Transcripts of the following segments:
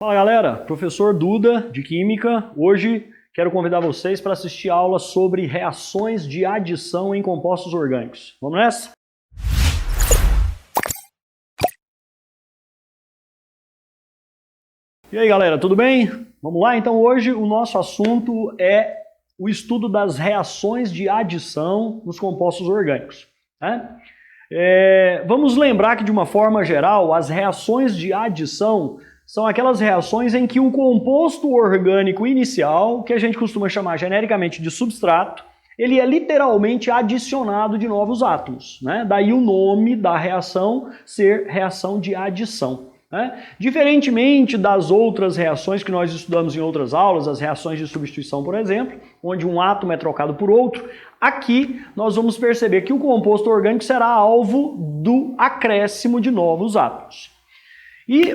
Fala galera, professor Duda de Química. Hoje quero convidar vocês para assistir a aula sobre reações de adição em compostos orgânicos. Vamos nessa? E aí galera, tudo bem? Vamos lá? Então hoje o nosso assunto é o estudo das reações de adição nos compostos orgânicos, né? Vamos lembrar que de uma forma geral as reações de adição são aquelas reações em que o composto orgânico inicial, que a gente costuma chamar genericamente de substrato, ele é literalmente adicionado de novos átomos, né? Daí o nome da reação ser reação de adição, né? Diferentemente das outras reações que nós estudamos em outras aulas, as reações de substituição, por exemplo, onde um átomo é trocado por outro, aqui nós vamos perceber que o composto orgânico será alvo do acréscimo de novos átomos. E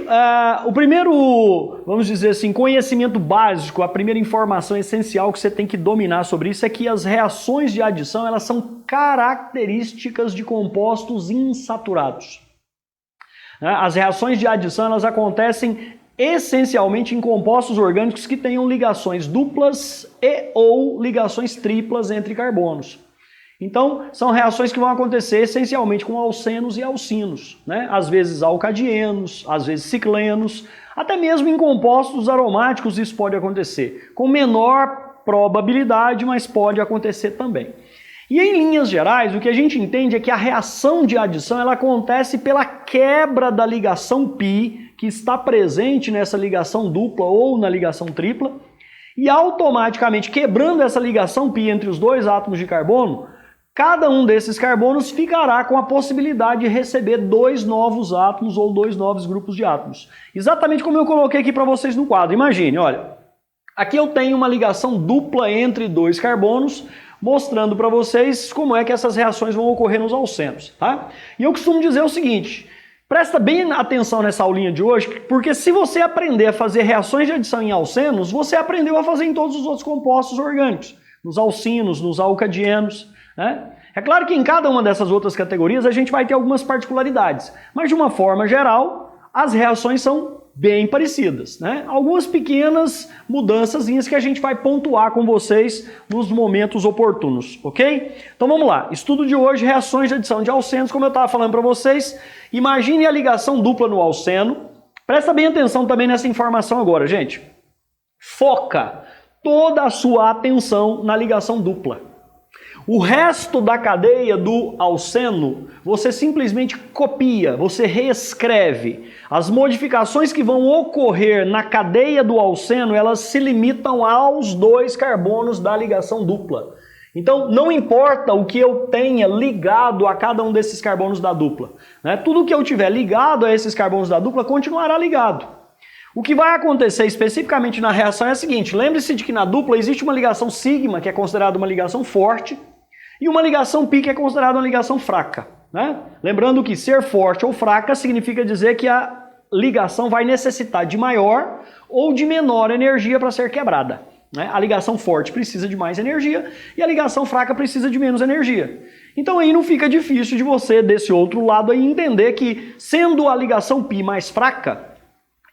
o primeiro, vamos dizer assim, conhecimento básico, a primeira informação essencial que você tem que dominar sobre isso é que as reações de adição, elas são características de compostos insaturados. As reações de adição, elas acontecem essencialmente em compostos orgânicos que tenham ligações duplas e ou ligações triplas entre carbonos. Então, são reações que vão acontecer essencialmente com alcenos e alcinos, né? Às vezes alcadienos, às vezes ciclenos, até mesmo em compostos aromáticos isso pode acontecer, com menor probabilidade, mas pode acontecer também. E em linhas gerais, o que a gente entende é que a reação de adição ela acontece pela quebra da ligação π, que está presente nessa ligação dupla ou na ligação tripla, e automaticamente quebrando essa ligação π entre os dois átomos de carbono, cada um desses carbonos ficará com a possibilidade de receber dois novos átomos ou dois novos grupos de átomos. Exatamente como eu coloquei aqui para vocês no quadro. Imagine, olha, aqui eu tenho uma ligação dupla entre dois carbonos, mostrando para vocês como é que essas reações vão ocorrer nos alcenos, tá? E eu costumo dizer o seguinte, presta bem atenção nessa aulinha de hoje, porque se você aprender a fazer reações de adição em alcenos, você aprendeu a fazer em todos os outros compostos orgânicos, nos alcinos, nos alcadienos, né? É claro que em cada uma dessas outras categorias a gente vai ter algumas particularidades, mas de uma forma geral as reações são bem parecidas, né? Algumas pequenas mudançazinhas que a gente vai pontuar com vocês nos momentos oportunos, ok? Então vamos lá, estudo de hoje, reações de adição de alcenos, como eu estava falando para vocês, imagine a ligação dupla no alceno, presta bem atenção também nessa informação agora, gente. Foca toda a sua atenção na ligação dupla. O resto da cadeia do alceno, você simplesmente copia, você reescreve. As modificações que vão ocorrer na cadeia do alceno, elas se limitam aos dois carbonos da ligação dupla. Então, não importa o que eu tenha ligado a cada um desses carbonos da dupla, né? Tudo que eu tiver ligado a esses carbonos da dupla continuará ligado. O que vai acontecer especificamente na reação é o seguinte, lembre-se de que na dupla existe uma ligação sigma, que é considerada uma ligação forte, e uma ligação π, que é considerada uma ligação fraca, né? Lembrando que ser forte ou fraca significa dizer que a ligação vai necessitar de maior ou de menor energia para ser quebrada, né? A ligação forte precisa de mais energia e a ligação fraca precisa de menos energia. Então aí não fica difícil de você, desse outro lado, aí, entender que, sendo a ligação π mais fraca,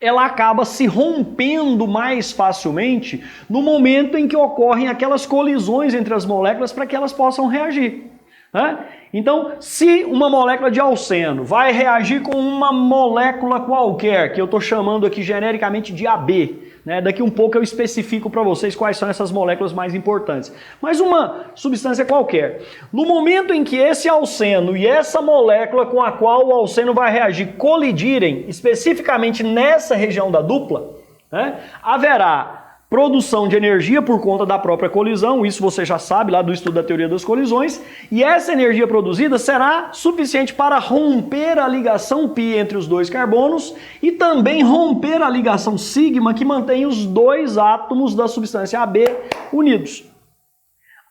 ela acaba se rompendo mais facilmente no momento em que ocorrem aquelas colisões entre as moléculas para que elas possam reagir, né? Então, se uma molécula de alceno vai reagir com uma molécula qualquer, que eu estou chamando aqui genericamente de AB, né? Daqui um pouco eu especifico para vocês quais são essas moléculas mais importantes. Mas uma substância qualquer. No momento em que esse alceno e essa molécula com a qual o alceno vai reagir colidirem, especificamente nessa região da dupla, né? Haverá produção de energia por conta da própria colisão, isso você já sabe lá do estudo da teoria das colisões, e essa energia produzida será suficiente para romper a ligação π entre os dois carbonos e também romper a ligação sigma que mantém os dois átomos da substância AB unidos.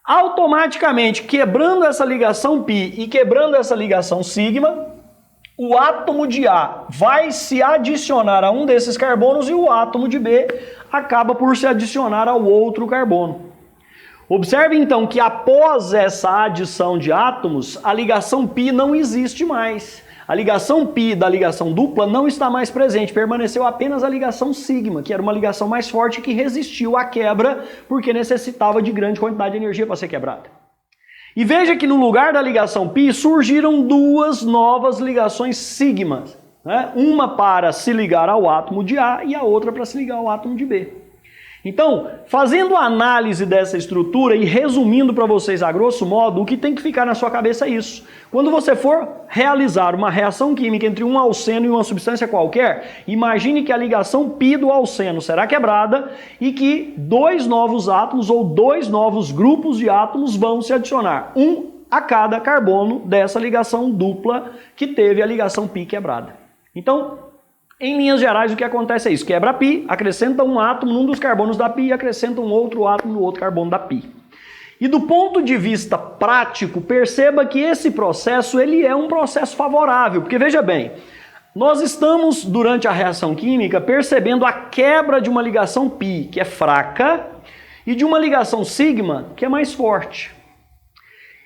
Automaticamente, quebrando essa ligação π e quebrando essa ligação sigma, o átomo de A vai se adicionar a um desses carbonos e o átomo de B acaba por se adicionar ao outro carbono. Observe então que após essa adição de átomos, a ligação π não existe mais. A ligação π da ligação dupla não está mais presente, permaneceu apenas a ligação sigma, que era uma ligação mais forte que resistiu à quebra porque necessitava de grande quantidade de energia para ser quebrada. E veja que no lugar da ligação π surgiram duas novas ligações sigma, né? Uma para se ligar ao átomo de A e a outra para se ligar ao átomo de B. Então, fazendo a análise dessa estrutura e resumindo para vocês a grosso modo, o que tem que ficar na sua cabeça é isso. Quando você for realizar uma reação química entre um alceno e uma substância qualquer, imagine que a ligação π do alceno será quebrada e que dois novos átomos ou dois novos grupos de átomos vão se adicionar, um a cada carbono dessa ligação dupla que teve a ligação π quebrada. Então, em linhas gerais, o que acontece é isso. Quebra π, acrescenta um átomo num dos carbonos da π e acrescenta um outro átomo no outro carbono da π. E do ponto de vista prático, perceba que esse processo ele é um processo favorável. Porque veja bem, nós estamos, durante a reação química, percebendo a quebra de uma ligação π, que é fraca, e de uma ligação sigma, que é mais forte.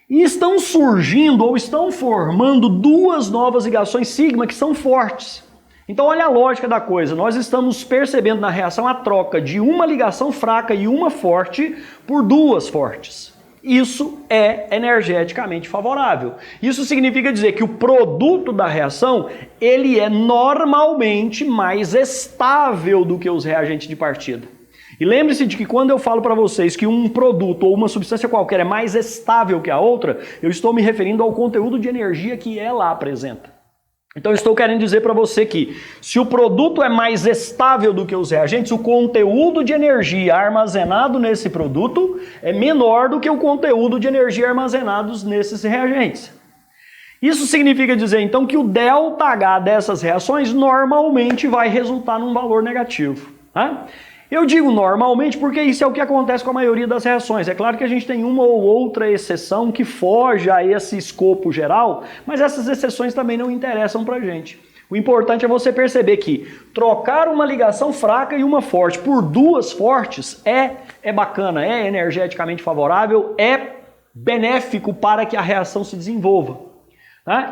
E estão surgindo ou estão formando duas novas ligações sigma que são fortes. Então olha a lógica da coisa, nós estamos percebendo na reação a troca de uma ligação fraca e uma forte por duas fortes. Isso é energeticamente favorável. Isso significa dizer que o produto da reação, ele é normalmente mais estável do que os reagentes de partida. E lembre-se de que quando eu falo para vocês que um produto ou uma substância qualquer é mais estável que a outra, eu estou me referindo ao conteúdo de energia que ela apresenta. Então estou querendo dizer para você que se o produto é mais estável do que os reagentes, o conteúdo de energia armazenado nesse produto é menor do que o conteúdo de energia armazenados nesses reagentes. Isso significa dizer então que o ΔH dessas reações normalmente vai resultar num valor negativo, né? Eu digo normalmente porque isso é o que acontece com a maioria das reações. É claro que a gente tem uma ou outra exceção que foge a esse escopo geral, mas essas exceções também não interessam pra gente. O importante é você perceber que trocar uma ligação fraca e uma forte por duas fortes é bacana, é energeticamente favorável, é benéfico para que a reação se desenvolva.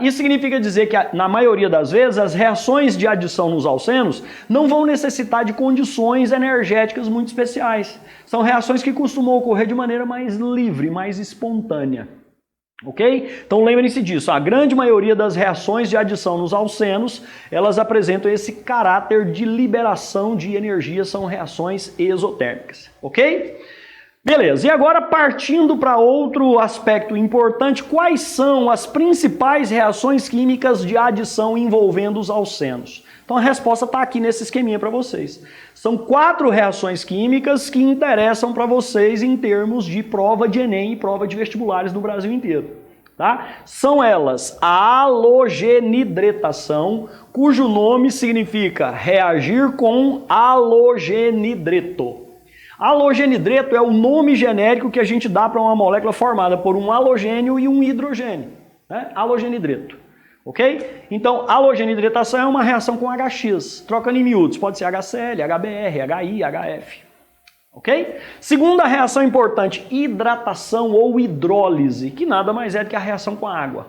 Isso significa dizer que, na maioria das vezes, as reações de adição nos alcenos não vão necessitar de condições energéticas muito especiais. São reações que costumam ocorrer de maneira mais livre, mais espontânea. Ok? Então lembrem-se disso, a grande maioria das reações de adição nos alcenos, elas apresentam esse caráter de liberação de energia, são reações exotérmicas. Ok? Beleza, e agora partindo para outro aspecto importante, quais são as principais reações químicas de adição envolvendo os alcenos? Então a resposta está aqui nesse esqueminha para vocês. São 4 reações químicas que interessam para vocês em termos de prova de Enem e prova de vestibulares no Brasil inteiro. Tá? São elas a halogenidratação, cujo nome significa reagir com halogenidreto. Halogenidreto é o nome genérico que a gente dá para uma molécula formada por um halogênio e um hidrogênio, né? Halogenidreto, ok? Então, halogenidratação é uma reação com HX, trocando em miúdos, pode ser HCl, HBr, HI, HF, ok? Segunda reação importante, hidratação ou hidrólise, que nada mais é do que a reação com a água.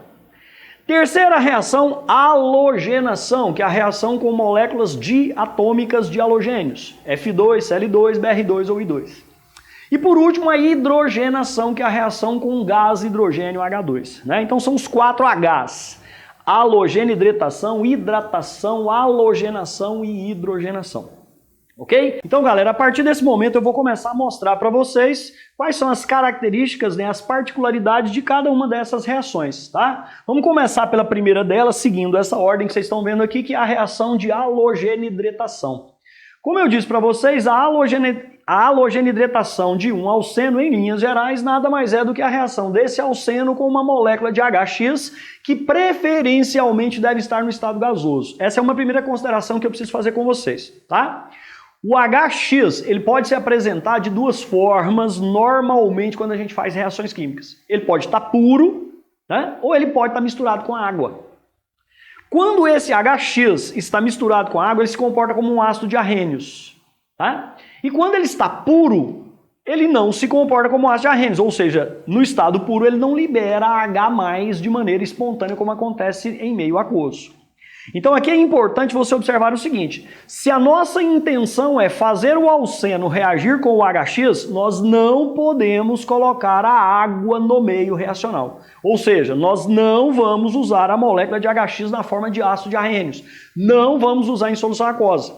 Terceira reação, halogenação, que é a reação com moléculas diatômicas de halogênios, F2, Cl2, Br2 ou I2. E por último, a hidrogenação, que é a reação com gás hidrogênio H2. Né? Então são os 4 Hs, halogenidratação, hidratação, halogenação e hidrogenação. Ok? Então, galera, a partir desse momento eu vou começar a mostrar para vocês quais são as características, né, as particularidades de cada uma dessas reações, tá? Vamos começar pela primeira delas, seguindo essa ordem que vocês estão vendo aqui, que é a reação de halogenidratação. Como eu disse para vocês, a halogenidratação de um alceno, em linhas gerais, nada mais é do que a reação desse alceno com uma molécula de HX, que preferencialmente deve estar no estado gasoso. Essa é uma primeira consideração que eu preciso fazer com vocês, tá? O HX, ele pode se apresentar de duas formas, normalmente, quando a gente faz reações químicas. Ele pode estar puro, né? Ou ele pode estar misturado com água. Quando esse HX está misturado com água, ele se comporta como um ácido de arrênios, tá? E quando ele está puro, ele não se comporta como ácido de arrênios, ou seja, no estado puro ele não libera H+ de maneira espontânea, como acontece em meio aquoso. Então aqui é importante você observar o seguinte, se a nossa intenção é fazer o alceno reagir com o HX, nós não podemos colocar a água no meio reacional. Ou seja, nós não vamos usar a molécula de HX na forma de ácido de arrênios. Não vamos usar em solução aquosa.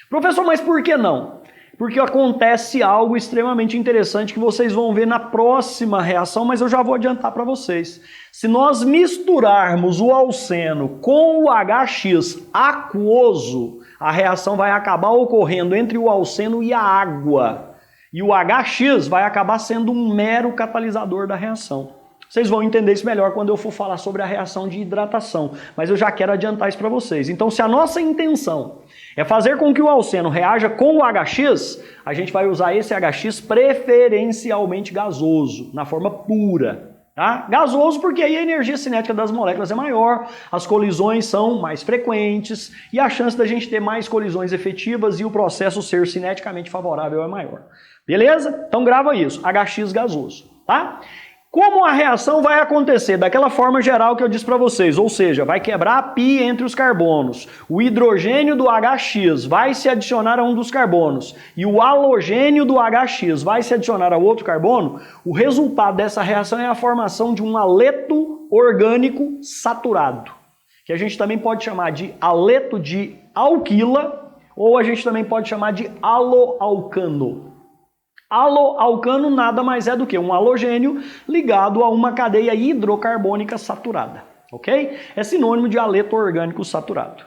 Professor, mas por que não? Porque acontece algo extremamente interessante que vocês vão ver na próxima reação, mas eu já vou adiantar para vocês. Se nós misturarmos o alceno com o HX aquoso, a reação vai acabar ocorrendo entre o alceno e a água. E o HX vai acabar sendo um mero catalisador da reação. Vocês vão entender isso melhor quando eu for falar sobre a reação de hidratação, mas eu já quero adiantar isso para vocês. Então, se a nossa intenção é fazer com que o alceno reaja com o HX, a gente vai usar esse HX preferencialmente gasoso, na forma pura. Tá? Gasoso porque aí a energia cinética das moléculas é maior, as colisões são mais frequentes e a chance da gente ter mais colisões efetivas e o processo ser cineticamente favorável é maior. Beleza? Então grava isso, HX gasoso. Tá? Como a reação vai acontecer? Daquela forma geral que eu disse para vocês, ou seja, vai quebrar a pi entre os carbonos, o hidrogênio do HX vai se adicionar a um dos carbonos e o halogênio do HX vai se adicionar a outro carbono, o resultado dessa reação é a formação de um haleto orgânico saturado, que a gente também pode chamar de haleto de alquila ou a gente também pode chamar de haloalcano. Haloalcano nada mais é do que um halogênio ligado a uma cadeia hidrocarbônica saturada, ok? É sinônimo de haleto orgânico saturado.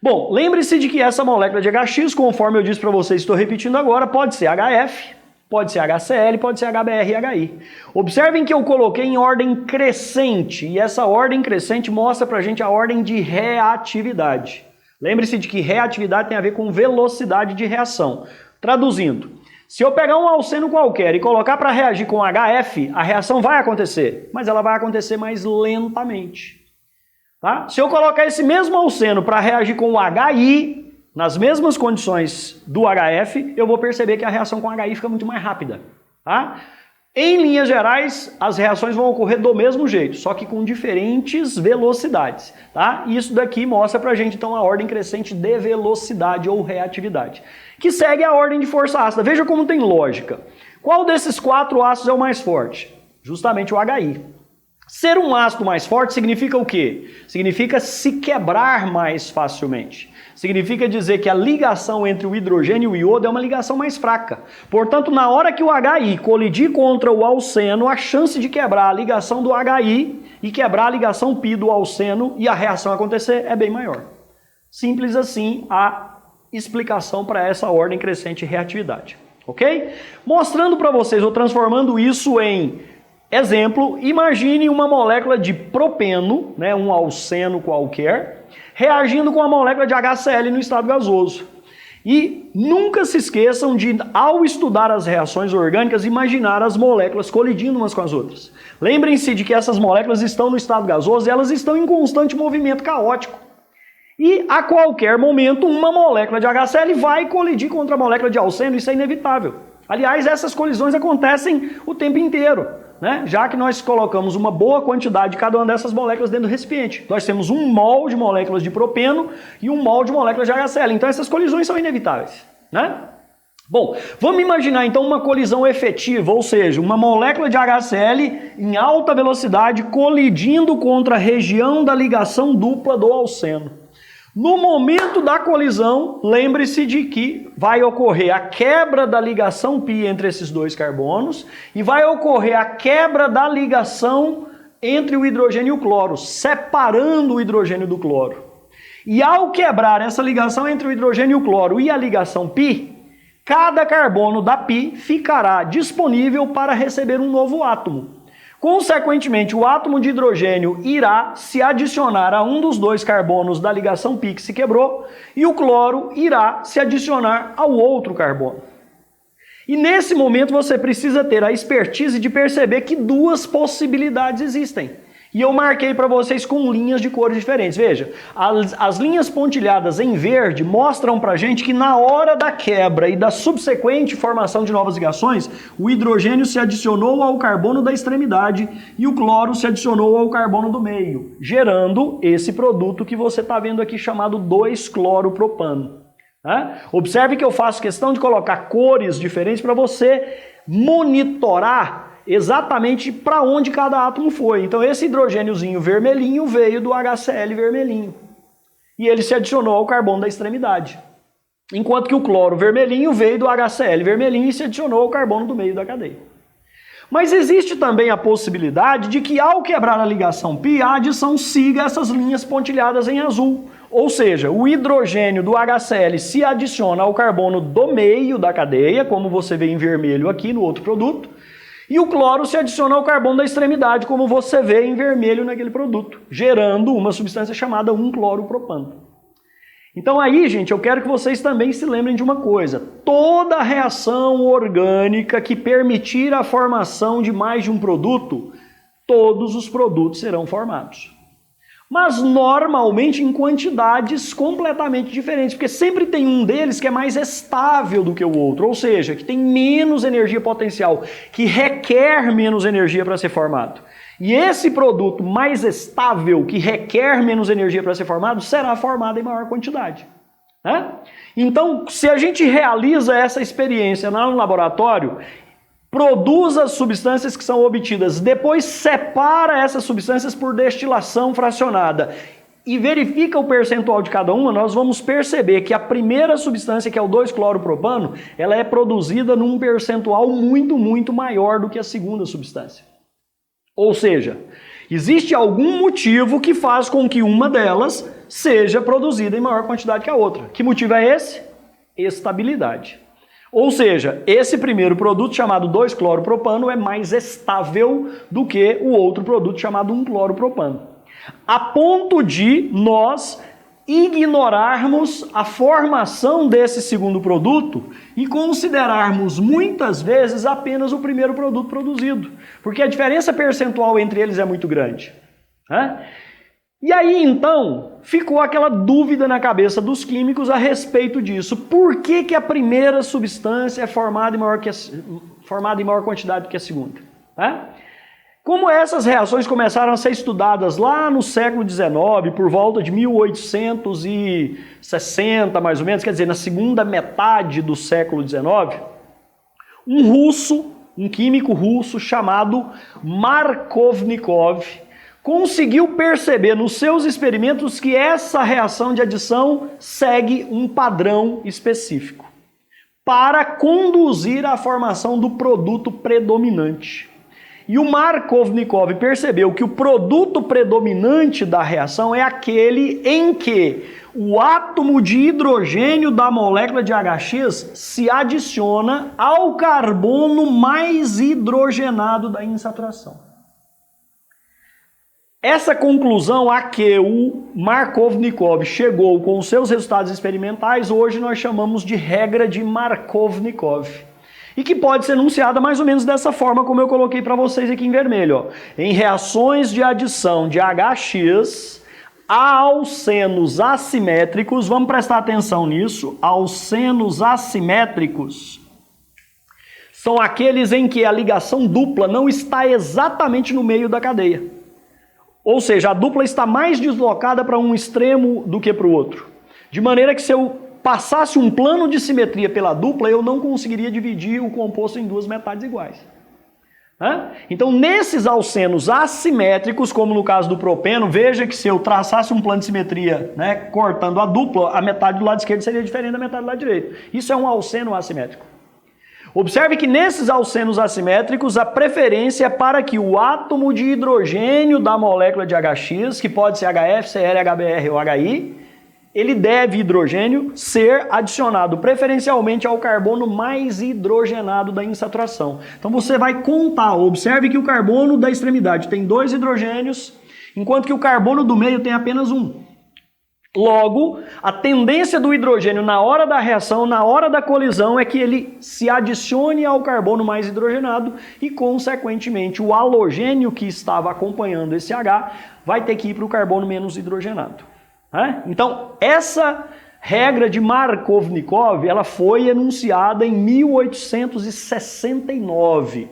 Bom, lembre-se de que essa molécula de HX, conforme eu disse para vocês, estou repetindo agora, pode ser HF, pode ser HCl, pode ser HBr e HI. Observem que eu coloquei em ordem crescente, e essa ordem crescente mostra para a gente a ordem de reatividade. Lembre-se de que reatividade tem a ver com velocidade de reação. Traduzindo, se eu pegar um alceno qualquer e colocar para reagir com HF, a reação vai acontecer, mas ela vai acontecer mais lentamente. Tá? Se eu colocar esse mesmo alceno para reagir com o HI, nas mesmas condições do HF, eu vou perceber que a reação com HI fica muito mais rápida. Tá? Em linhas gerais, as reações vão ocorrer do mesmo jeito, só que com diferentes velocidades. Tá? E isso daqui mostra para a gente, então, a ordem crescente de velocidade ou reatividade, que segue a ordem de força ácida. Veja como tem lógica. Qual desses 4 ácidos é o mais forte? Justamente o HI. Ser um ácido mais forte significa o quê? Significa se quebrar mais facilmente. Significa dizer que a ligação entre o hidrogênio e o iodo é uma ligação mais fraca. Portanto, na hora que o HI colidir contra o alceno, a chance de quebrar a ligação do HI e quebrar a ligação pi do alceno e a reação acontecer é bem maior. Simples assim a explicação para essa ordem crescente de reatividade. Ok? Mostrando para vocês, ou transformando isso em exemplo, imagine uma molécula de propeno, né, um alceno qualquer, reagindo com a molécula de HCl no estado gasoso. E nunca se esqueçam de, ao estudar as reações orgânicas, imaginar as moléculas colidindo umas com as outras. Lembrem-se de que essas moléculas estão no estado gasoso e elas estão em constante movimento caótico. E a qualquer momento uma molécula de HCl vai colidir contra a molécula de alceno, isso é inevitável. Aliás, essas colisões acontecem o tempo inteiro, né? Já que nós colocamos uma boa quantidade de cada uma dessas moléculas dentro do recipiente. Nós temos 1 mol de moléculas de propeno e 1 mol de moléculas de HCl, então essas colisões são inevitáveis, né? Bom, vamos imaginar então uma colisão efetiva, ou seja, uma molécula de HCl em alta velocidade colidindo contra a região da ligação dupla do alceno. No momento da colisão, lembre-se de que vai ocorrer a quebra da ligação pi entre esses dois carbonos e vai ocorrer a quebra da ligação entre o hidrogênio e o cloro, separando o hidrogênio do cloro. E ao quebrar essa ligação entre o hidrogênio e o cloro e a ligação pi, cada carbono da pi ficará disponível para receber um novo átomo. Consequentemente, o átomo de hidrogênio irá se adicionar a um dos 2 carbonos da ligação pi que se quebrou e o cloro irá se adicionar ao outro carbono. E nesse momento você precisa ter a expertise de perceber que 2 possibilidades existem. E eu marquei para vocês com linhas de cores diferentes. Veja, as linhas pontilhadas em verde mostram para a gente que na hora da quebra e da subsequente formação de novas ligações, o hidrogênio se adicionou ao carbono da extremidade e o cloro se adicionou ao carbono do meio, gerando esse produto que você está vendo aqui chamado 2-cloropropano. Observe que eu faço questão de colocar cores diferentes para você monitorar exatamente para onde cada átomo foi. Então esse hidrogêniozinho vermelhinho veio do HCl vermelhinho e ele se adicionou ao carbono da extremidade. Enquanto que o cloro vermelhinho veio do HCl vermelhinho e se adicionou ao carbono do meio da cadeia. Mas existe também a possibilidade de que ao quebrar a ligação π, a adição siga essas linhas pontilhadas em azul. Ou seja, o hidrogênio do HCl se adiciona ao carbono do meio da cadeia, como você vê em vermelho aqui no outro produto, e o cloro se adiciona ao carbono da extremidade, como você vê em vermelho naquele produto, gerando uma substância chamada 1-cloropropano. Então aí, gente, eu quero que vocês também se lembrem de uma coisa. Toda reação orgânica que permitir a formação de mais de um produto, todos os produtos serão formados. Mas normalmente em quantidades completamente diferentes, porque sempre tem um deles que é mais estável do que o outro, ou seja, que tem menos energia potencial, que requer menos energia para ser formado. E esse produto mais estável, que requer menos energia para ser formado, será formado em maior quantidade. Então, se a gente realiza essa experiência no laboratório, produz as substâncias que são obtidas, depois separa essas substâncias por destilação fracionada e verifica o percentual de cada uma, nós vamos perceber que a primeira substância, que é o 2-cloropropano, ela é produzida num percentual muito maior do que a segunda substância. Ou seja, existe algum motivo que faz com que uma delas seja produzida em maior quantidade que a outra. Que motivo é esse? Estabilidade. Ou seja, esse primeiro produto chamado 2-cloropropano é mais estável do que o outro produto chamado 1-cloropropano. A ponto de nós ignorarmos a formação desse segundo produto e considerarmos muitas vezes apenas o primeiro produto produzido, porque a diferença percentual entre eles é muito grande. E aí, então, ficou aquela dúvida na cabeça dos químicos a respeito disso. Por que a primeira substância é formada em maior quantidade do que a segunda? Como essas reações começaram a ser estudadas lá no século XIX, por volta de 1860, mais ou menos, quer dizer, na segunda metade do século XIX, um químico russo chamado Markovnikov, conseguiu perceber nos seus experimentos que essa reação de adição segue um padrão específico para conduzir à formação do produto predominante. E o Markovnikov percebeu que o produto predominante da reação é aquele em que o átomo de hidrogênio da molécula de HX se adiciona ao carbono mais hidrogenado da insaturação. Essa conclusão a que o Markovnikov chegou com os seus resultados experimentais, hoje nós chamamos de regra de Markovnikov. E que pode ser enunciada mais ou menos dessa forma, como eu coloquei para vocês aqui em vermelho. Em reações de adição de HX a alcenos assimétricos, vamos prestar atenção nisso, alcenos assimétricos são aqueles em que a ligação dupla não está exatamente no meio da cadeia. Ou seja, a dupla está mais deslocada para um extremo do que para o outro. De maneira que se eu passasse um plano de simetria pela dupla, eu não conseguiria dividir o composto em duas metades iguais. Então, nesses alcenos assimétricos, como no caso do propeno, veja que se eu traçasse um plano de simetria, cortando a dupla, a metade do lado esquerdo seria diferente da metade do lado direito. Isso é um alceno assimétrico. Observe que nesses alcenos assimétricos, a preferência é para que o átomo de hidrogênio da molécula de HX, que pode ser HF, Cl, HBr ou HI, ele deve, hidrogênio, ser adicionado preferencialmente ao carbono mais hidrogenado da insaturação. Então você vai contar, observe que o carbono da extremidade tem 2 hidrogênios, enquanto que o carbono do meio tem apenas 1. Logo, a tendência do hidrogênio na hora da reação, na hora da colisão, é que ele se adicione ao carbono mais hidrogenado e, consequentemente, o halogênio que estava acompanhando esse H vai ter que ir para o carbono menos hidrogenado. Então, essa regra de Markovnikov, ela foi enunciada em 1869,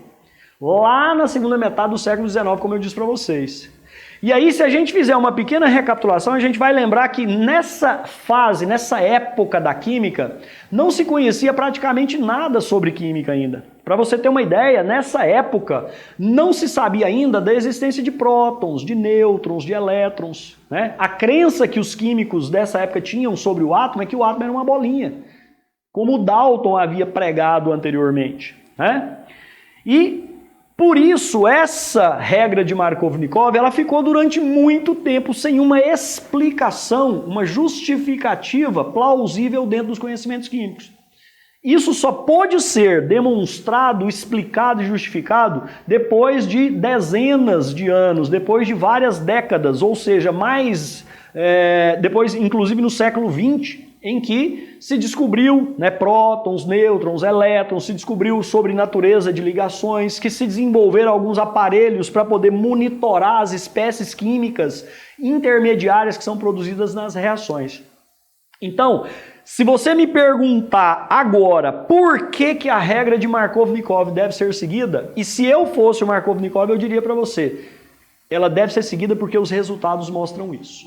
lá na segunda metade do século XIX, como eu disse para vocês. E aí, se a gente fizer uma pequena recapitulação, a gente vai lembrar que nessa fase, nessa época da química, não se conhecia praticamente nada sobre química ainda. Para você ter uma ideia, nessa época não se sabia ainda da existência de prótons, de nêutrons, de elétrons, né? A crença que os químicos dessa época tinham sobre o átomo é que o átomo era uma bolinha, como o Dalton havia pregado anteriormente, né? E por isso, essa regra de Markovnikov, ela ficou durante muito tempo sem uma explicação, uma justificativa plausível dentro dos conhecimentos químicos. Isso só pôde ser demonstrado, explicado e justificado depois de dezenas de anos, depois de várias décadas, ou seja, depois, inclusive no século XX, em que se descobriu, né, prótons, nêutrons, elétrons, se descobriu sobre natureza de ligações, que se desenvolveram alguns aparelhos para poder monitorar as espécies químicas intermediárias que são produzidas nas reações. Então, se você me perguntar agora por que a regra de Markovnikov deve ser seguida, e se eu fosse o Markovnikov, eu diria para você, ela deve ser seguida porque os resultados mostram isso,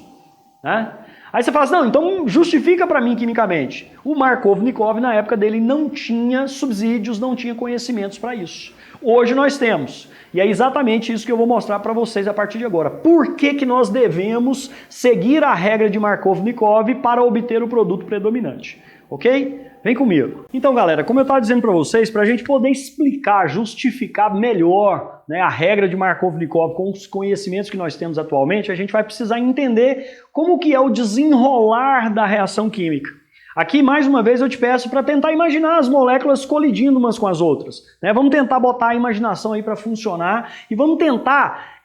né? Aí você fala assim, não, então justifica para mim quimicamente. O Markovnikov, na época dele, não tinha subsídios, não tinha conhecimentos para isso. Hoje nós temos. E é exatamente isso que eu vou mostrar para vocês a partir de agora. Por que nós devemos seguir a regra de Markovnikov para obter o produto predominante? Ok? Vem comigo. Então, galera, como eu estava dizendo para vocês, para a gente poder explicar, justificar melhor, né, a regra de Markovnikov com os conhecimentos que nós temos atualmente, a gente vai precisar entender como que é o desenrolar da reação química. Aqui, mais uma vez, eu te peço para tentar imaginar as moléculas colidindo umas com as outras, né? Vamos tentar botar a imaginação aí para funcionar e vamos tentar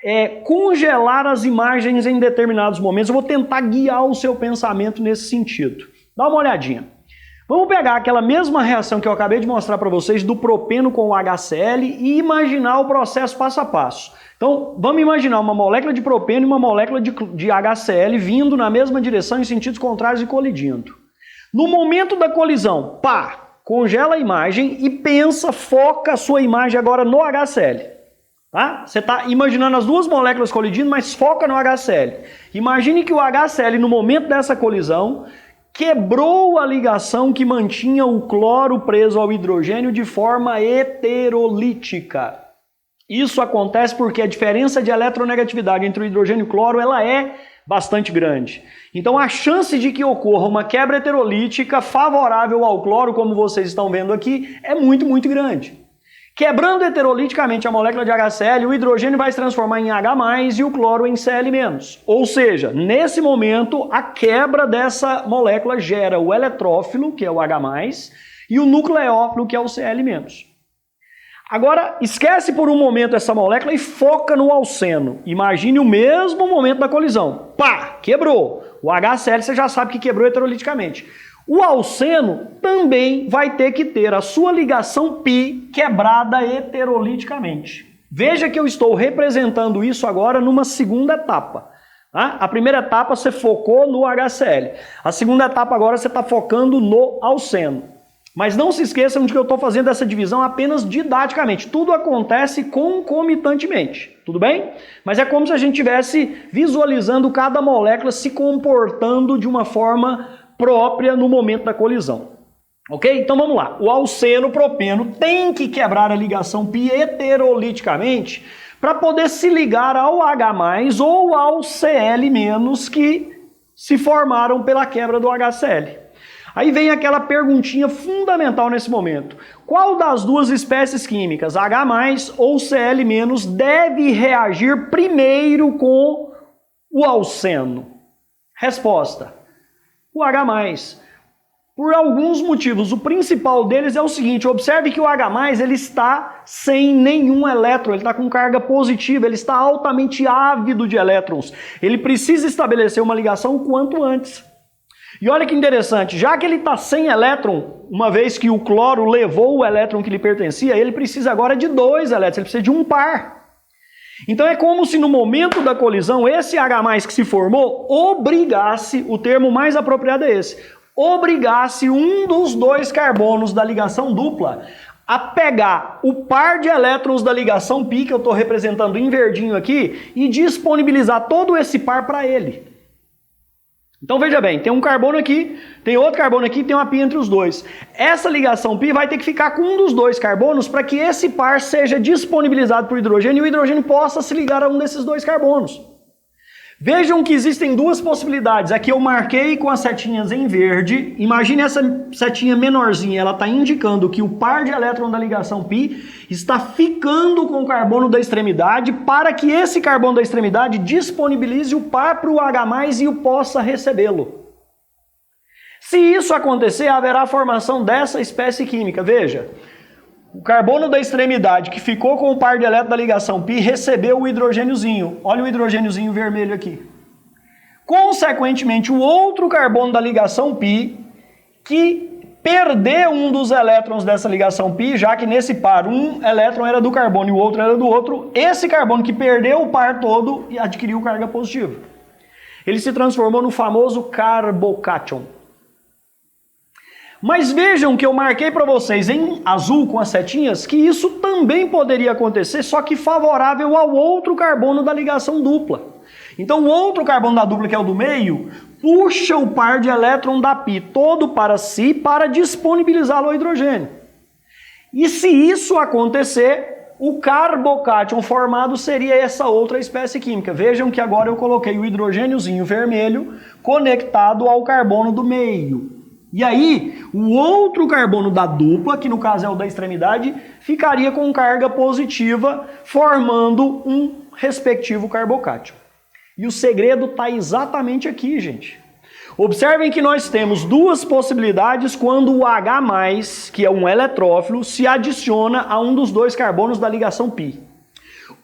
congelar as imagens em determinados momentos. Eu vou tentar guiar o seu pensamento nesse sentido. Dá uma olhadinha. Vamos pegar aquela mesma reação que eu acabei de mostrar para vocês do propeno com o HCl e imaginar o processo passo a passo. Então, vamos imaginar uma molécula de propeno e uma molécula de HCl vindo na mesma direção em sentidos contrários e colidindo. No momento da colisão, congela a imagem e foca a sua imagem agora no HCl. Tá? Você está imaginando as duas moléculas colidindo, mas foca no HCl. Imagine que o HCl, no momento dessa colisão, quebrou a ligação que mantinha o cloro preso ao hidrogênio de forma heterolítica. Isso acontece porque a diferença de eletronegatividade entre o hidrogênio e o cloro ela é bastante grande. Então a chance de que ocorra uma quebra heterolítica favorável ao cloro, como vocês estão vendo aqui, é muito, muito grande. Quebrando heteroliticamente a molécula de HCl, o hidrogênio vai se transformar em H+, e o cloro em Cl-. Ou seja, nesse momento, a quebra dessa molécula gera o eletrófilo, que é o H+, e o nucleófilo, que é o Cl-. Agora, esquece por um momento essa molécula e foca no alceno. Imagine o mesmo momento da colisão. Quebrou. O HCl você já sabe que quebrou heteroliticamente. O alceno também vai ter que ter a sua ligação π quebrada heteroliticamente. Veja que eu estou representando isso agora numa segunda etapa. Tá? A primeira etapa você focou no HCl. A segunda etapa agora você está focando no alceno. Mas não se esqueçam de que eu estou fazendo essa divisão apenas didaticamente. Tudo acontece concomitantemente. Tudo bem? Mas é como se a gente estivesse visualizando cada molécula se comportando de uma forma própria no momento da colisão. Ok? Então vamos lá. O alceno propeno tem que quebrar a ligação π heteroliticamente para poder se ligar ao H+ ou ao Cl- que se formaram pela quebra do HCl. Aí vem aquela perguntinha fundamental nesse momento. Qual das duas espécies químicas, H+ ou Cl- deve reagir primeiro com o alceno? Resposta: o H+. Por alguns motivos. O principal deles é o seguinte: observe que o H+, ele está sem nenhum elétron, ele está com carga positiva, ele está altamente ávido de elétrons. Ele precisa estabelecer uma ligação o quanto antes. E olha que interessante, já que ele está sem elétron, uma vez que o cloro levou o elétron que lhe pertencia, ele precisa agora de 2 elétrons, ele precisa de um par. Então é como se no momento da colisão, esse H+ que se formou obrigasse, o termo mais apropriado é esse, obrigasse um dos 2 carbonos da ligação dupla a pegar o par de elétrons da ligação π, que eu estou representando em verdinho aqui, e disponibilizar todo esse par para ele. Então veja bem, tem um carbono aqui, tem outro carbono aqui, tem uma π entre os dois. Essa ligação π vai ter que ficar com um dos 2 carbonos para que esse par seja disponibilizado para o hidrogênio e o hidrogênio possa se ligar a um desses 2 carbonos. Vejam que existem 2 possibilidades. Aqui eu marquei com as setinhas em verde. Imagine essa setinha menorzinha, ela está indicando que o par de elétron da ligação π está ficando com o carbono da extremidade para que esse carbono da extremidade disponibilize o par para o H+ e o possa recebê-lo. Se isso acontecer, haverá a formação dessa espécie química. Veja, o carbono da extremidade que ficou com o par de elétrons da ligação π recebeu o hidrogêniozinho. Olha o hidrogêniozinho vermelho aqui. Consequentemente, o outro carbono da ligação π que perdeu um dos elétrons dessa ligação π, já que nesse par um elétron era do carbono e o outro era do outro, esse carbono que perdeu o par todo e adquiriu carga positiva. Ele se transformou no famoso carbocátion. Mas vejam que eu marquei para vocês em azul com as setinhas que isso também poderia acontecer, só que favorável ao outro carbono da ligação dupla. Então o outro carbono da dupla, que é o do meio, puxa o par de elétron da π todo para si para disponibilizá-lo ao hidrogênio. E se isso acontecer, o carbocátion formado seria essa outra espécie química. Vejam que agora eu coloquei o hidrogêniozinho vermelho conectado ao carbono do meio. E aí, o outro carbono da dupla, que no caso é o da extremidade, ficaria com carga positiva, formando um respectivo carbocátion. E o segredo está exatamente aqui, gente. Observem que nós temos 2 possibilidades quando o H+, que é um eletrófilo, se adiciona a um dos 2 carbonos da ligação π.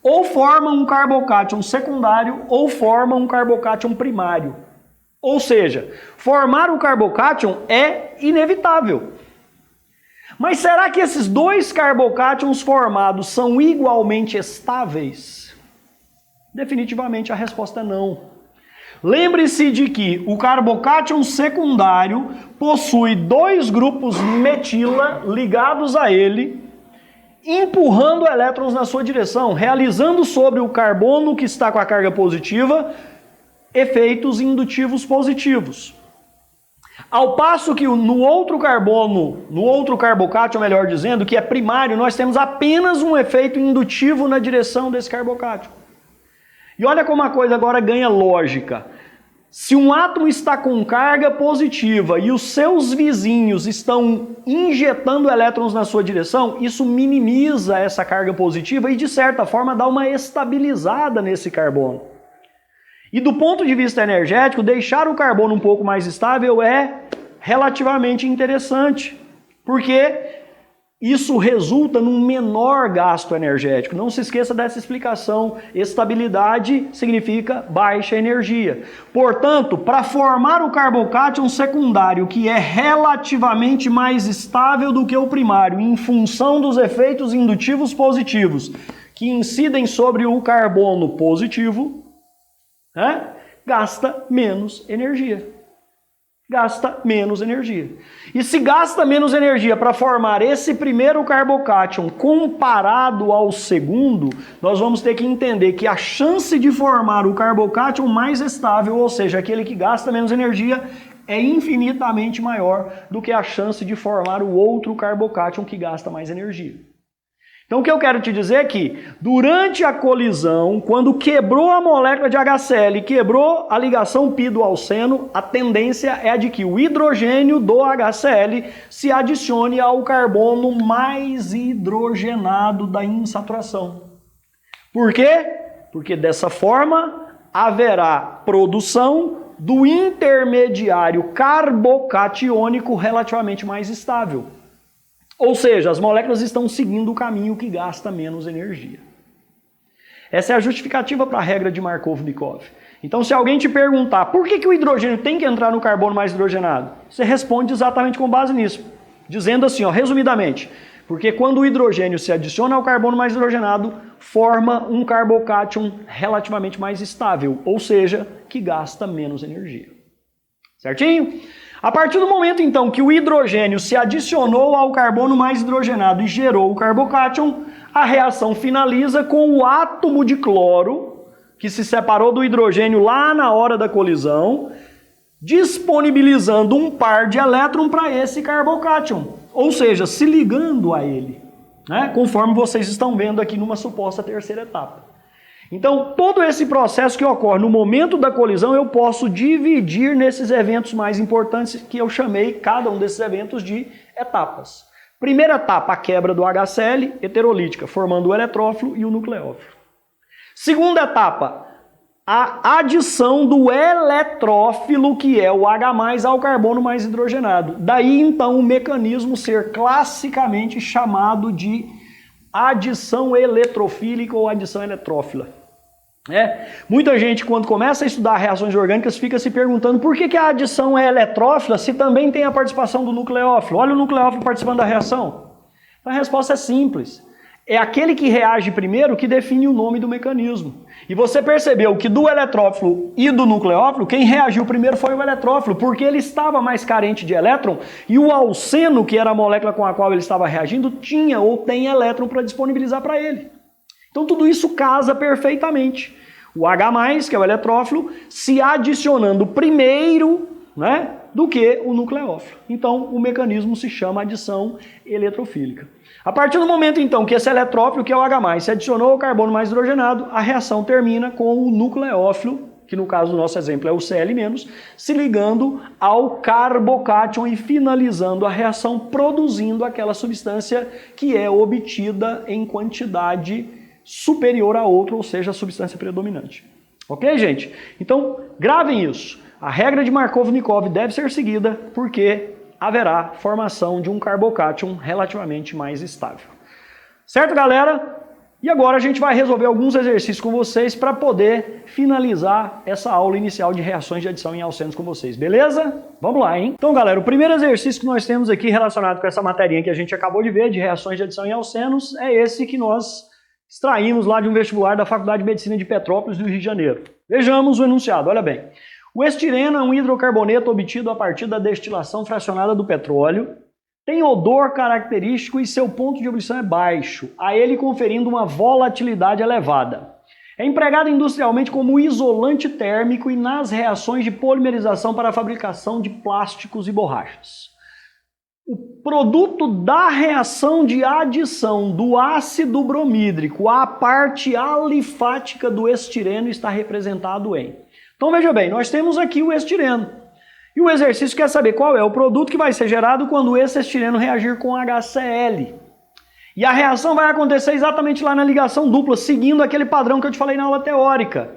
Ou forma um carbocátion secundário ou forma um carbocátion primário. Ou seja, formar o carbocátion é inevitável. Mas será que esses 2 carbocátions formados são igualmente estáveis? Definitivamente a resposta é não. Lembre-se de que o carbocátion secundário possui 2 grupos metila ligados a ele, empurrando elétrons na sua direção, realizando sobre o carbono que está com a carga positiva efeitos indutivos positivos. Ao passo que no outro carbocátion, melhor dizendo, que é primário, nós temos apenas um efeito indutivo na direção desse carbocátion. E olha como a coisa agora ganha lógica. Se um átomo está com carga positiva e os seus vizinhos estão injetando elétrons na sua direção, isso minimiza essa carga positiva e, de certa forma, dá uma estabilizada nesse carbono. E do ponto de vista energético, deixar o carbono um pouco mais estável é relativamente interessante, porque isso resulta num menor gasto energético. Não se esqueça dessa explicação. Estabilidade significa baixa energia. Portanto, para formar o carbocátion secundário, que é relativamente mais estável do que o primário, em função dos efeitos indutivos positivos que incidem sobre o carbono positivo, gasta menos energia. Gasta menos energia. E se gasta menos energia para formar esse primeiro carbocátion comparado ao segundo, nós vamos ter que entender que a chance de formar o carbocátion mais estável, ou seja, aquele que gasta menos energia, é infinitamente maior do que a chance de formar o outro carbocátion que gasta mais energia. Então o que eu quero te dizer é que durante a colisão, quando quebrou a molécula de HCl, quebrou a ligação π do alceno, a tendência é a de que o hidrogênio do HCl se adicione ao carbono mais hidrogenado da insaturação. Por quê? Porque dessa forma haverá produção do intermediário carbocatiônico relativamente mais estável. Ou seja, as moléculas estão seguindo o caminho que gasta menos energia. Essa é a justificativa para a regra de Markov-Nikov. Então, se alguém te perguntar por que o hidrogênio tem que entrar no carbono mais hidrogenado, você responde exatamente com base nisso, dizendo assim, ó, resumidamente, porque quando o hidrogênio se adiciona ao carbono mais hidrogenado, forma um carbocátion relativamente mais estável, ou seja, que gasta menos energia. Certinho? A partir do momento, então, que o hidrogênio se adicionou ao carbono mais hidrogenado e gerou o carbocátion, a reação finaliza com o átomo de cloro, que se separou do hidrogênio lá na hora da colisão, disponibilizando um par de elétrons para esse carbocátion, ou seja, se ligando a ele, né? Conforme vocês estão vendo aqui numa suposta terceira etapa. Então, todo esse processo que ocorre no momento da colisão, eu posso dividir nesses eventos mais importantes que eu chamei cada um desses eventos de etapas. Primeira etapa, a quebra do HCl heterolítica, formando o eletrófilo e o nucleófilo. Segunda etapa, a adição do eletrófilo, que é o H+, ao carbono mais hidrogenado. Daí, então, o mecanismo ser classicamente chamado de adição eletrofílica ou adição eletrófila. Muita gente, quando começa a estudar reações orgânicas, fica se perguntando por que a adição é eletrófila se também tem a participação do nucleófilo. Olha o nucleófilo participando da reação. A resposta é simples. É aquele que reage primeiro que define o nome do mecanismo. E você percebeu que do eletrófilo e do nucleófilo, quem reagiu primeiro foi o eletrófilo, porque ele estava mais carente de elétron e o alceno, que era a molécula com a qual ele estava reagindo, tinha ou tem elétron para disponibilizar para ele. Então tudo isso casa perfeitamente. O H+, que é o eletrófilo, se adicionando primeiro, né, do que o nucleófilo. Então o mecanismo se chama adição eletrofílica. A partir do momento, então, que esse eletrófilo, que é o H+, se adicionou ao carbono mais hidrogenado, a reação termina com o nucleófilo, que no caso do nosso exemplo é o Cl-, se ligando ao carbocátion e finalizando a reação produzindo aquela substância que é obtida em quantidade superior a outra, ou seja, a substância predominante. Ok, gente? Então, gravem isso. A regra de Markov-Nikov deve ser seguida porque haverá formação de um carbocátion relativamente mais estável. Certo, galera? E agora a gente vai resolver alguns exercícios com vocês para poder finalizar essa aula inicial de reações de adição em alcenos com vocês, beleza? Vamos lá, hein? Então, galera, o primeiro exercício que nós temos aqui relacionado com essa materinha que a gente acabou de ver, de reações de adição em alcenos, é esse que nós extraímos lá de um vestibular da Faculdade de Medicina de Petrópolis, do Rio de Janeiro. Vejamos o enunciado, olha bem. O estireno é um hidrocarboneto obtido a partir da destilação fracionada do petróleo, tem odor característico e seu ponto de ebulição é baixo, a ele conferindo uma volatilidade elevada. É empregado industrialmente como isolante térmico e nas reações de polimerização para a fabricação de plásticos e borrachas. O produto da reação de adição do ácido bromídrico à parte alifática do estireno está representado em... Então veja bem, nós temos aqui o estireno. E o exercício quer saber qual é o produto que vai ser gerado quando esse estireno reagir com HCl. E a reação vai acontecer exatamente lá na ligação dupla, seguindo aquele padrão que eu te falei na aula teórica.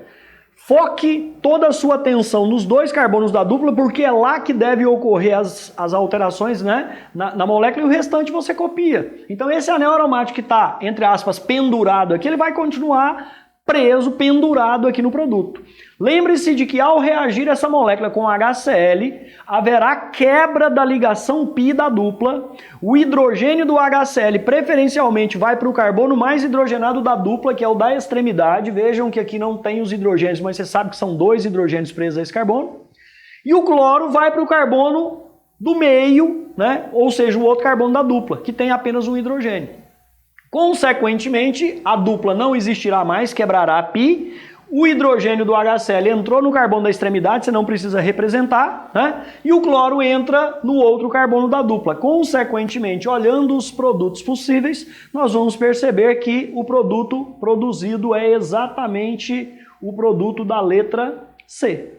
Foque toda a sua atenção nos dois carbonos da dupla, porque é lá que devem ocorrer as alterações, né, na molécula, e o restante você copia. Então esse anel aromático que está, entre aspas, pendurado aqui, ele vai continuar preso, pendurado aqui no produto. Lembre-se de que ao reagir essa molécula com HCl, haverá quebra da ligação π da dupla, o hidrogênio do HCl preferencialmente vai para o carbono mais hidrogenado da dupla, que é o da extremidade. Vejam que aqui não tem os hidrogênios, mas você sabe que são dois hidrogênios presos a esse carbono. E o cloro vai para o carbono do meio, né? Ou seja, o outro carbono da dupla, que tem apenas um hidrogênio. Consequentemente, a dupla não existirá mais, quebrará a π, o hidrogênio do HCl entrou no carbono da extremidade, você não precisa representar, né? E o cloro entra no outro carbono da dupla. Consequentemente, olhando os produtos possíveis, nós vamos perceber que o produto produzido é exatamente o produto da letra C.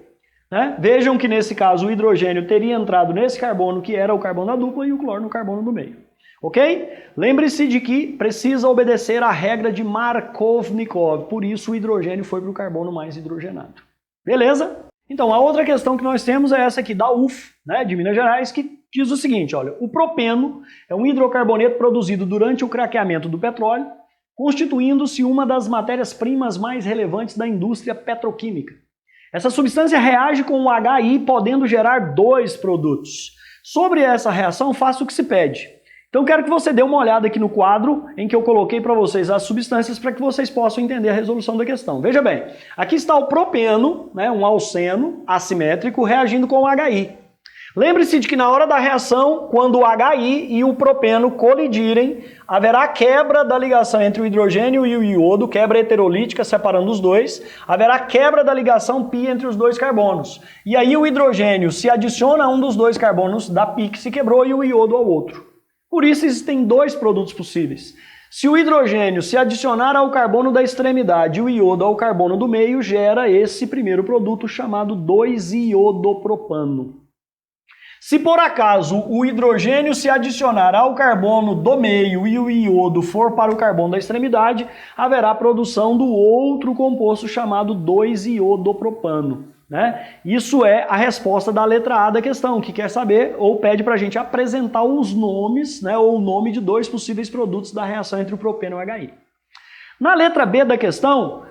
Né? Vejam que nesse caso o hidrogênio teria entrado nesse carbono que era o carbono da dupla e o cloro no carbono do meio. Ok? Lembre-se de que precisa obedecer à regra de Markov-Nikov, por isso o hidrogênio foi para o carbono mais hidrogenado. Beleza? Então, a outra questão que nós temos é essa aqui da UF, né, de Minas Gerais, que diz o seguinte, olha, o propeno é um hidrocarboneto produzido durante o craqueamento do petróleo, constituindo-se uma das matérias-primas mais relevantes da indústria petroquímica. Essa substância reage com o HI, podendo gerar 2 produtos. Sobre essa reação, faça o que se pede. Então quero que você dê uma olhada aqui no quadro em que eu coloquei para vocês as substâncias para que vocês possam entender a resolução da questão. Veja bem, aqui está o propeno, né, um alceno assimétrico, reagindo com o HI. Lembre-se de que na hora da reação, quando o HI e o propeno colidirem, haverá quebra da ligação entre o hidrogênio e o iodo, quebra heterolítica separando os dois, haverá quebra da ligação π entre os 2 carbonos. E aí o hidrogênio se adiciona a um dos 2 carbonos da π que se quebrou e o iodo ao outro. Por isso existem 2 produtos possíveis. Se o hidrogênio se adicionar ao carbono da extremidade e o iodo ao carbono do meio, gera esse primeiro produto chamado 2-iodopropano. Se por acaso o hidrogênio se adicionar ao carbono do meio e o iodo for para o carbono da extremidade, haverá produção do outro composto chamado 2-iodopropano. Né? Isso é a resposta da letra A da questão, que quer saber ou pede para a gente apresentar os nomes, né, ou o nome de 2 possíveis produtos da reação entre o propeno e o HI. Na letra B da questão,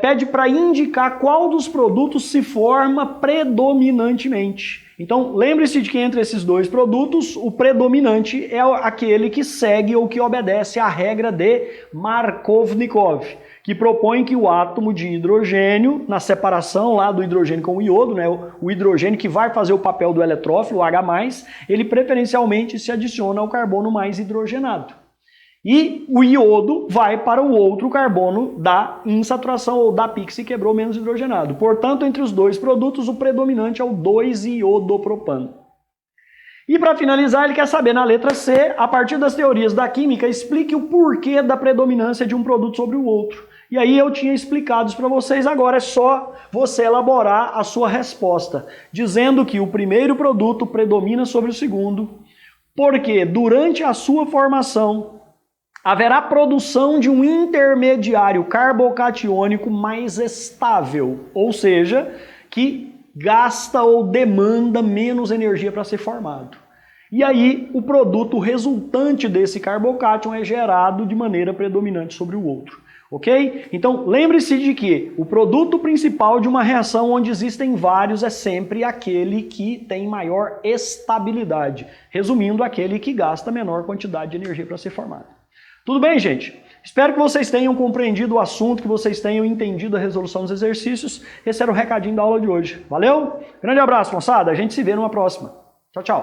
pede para indicar qual dos produtos se forma predominantemente. Então, lembre-se de que entre esses 2 produtos, o predominante é aquele que segue ou que obedece à regra de Markovnikov, que propõe que o átomo de hidrogênio, na separação lá do hidrogênio com o iodo, né, o hidrogênio que vai fazer o papel do eletrófilo, o H+, ele preferencialmente se adiciona ao carbono mais hidrogenado. E o iodo vai para o outro carbono da insaturação ou da π que se quebrou menos hidrogenado. Portanto, entre os 2 produtos, o predominante é o 2-iodopropano. E para finalizar, ele quer saber na letra C, a partir das teorias da química, explique o porquê da predominância de um produto sobre o outro. E aí eu tinha explicado isso para vocês, agora é só você elaborar a sua resposta, dizendo que o primeiro produto predomina sobre o segundo, porque durante a sua formação, haverá produção de um intermediário carbocatiônico mais estável, ou seja, que gasta ou demanda menos energia para ser formado. E aí o produto resultante desse carbocátion é gerado de maneira predominante sobre o outro. Ok? Então lembre-se de que o produto principal de uma reação onde existem vários é sempre aquele que tem maior estabilidade. Resumindo, aquele que gasta menor quantidade de energia para ser formado. Tudo bem, gente? Espero que vocês tenham compreendido o assunto, que vocês tenham entendido a resolução dos exercícios. Esse era o recadinho da aula de hoje. Valeu? Grande abraço, moçada. A gente se vê numa próxima. Tchau, tchau.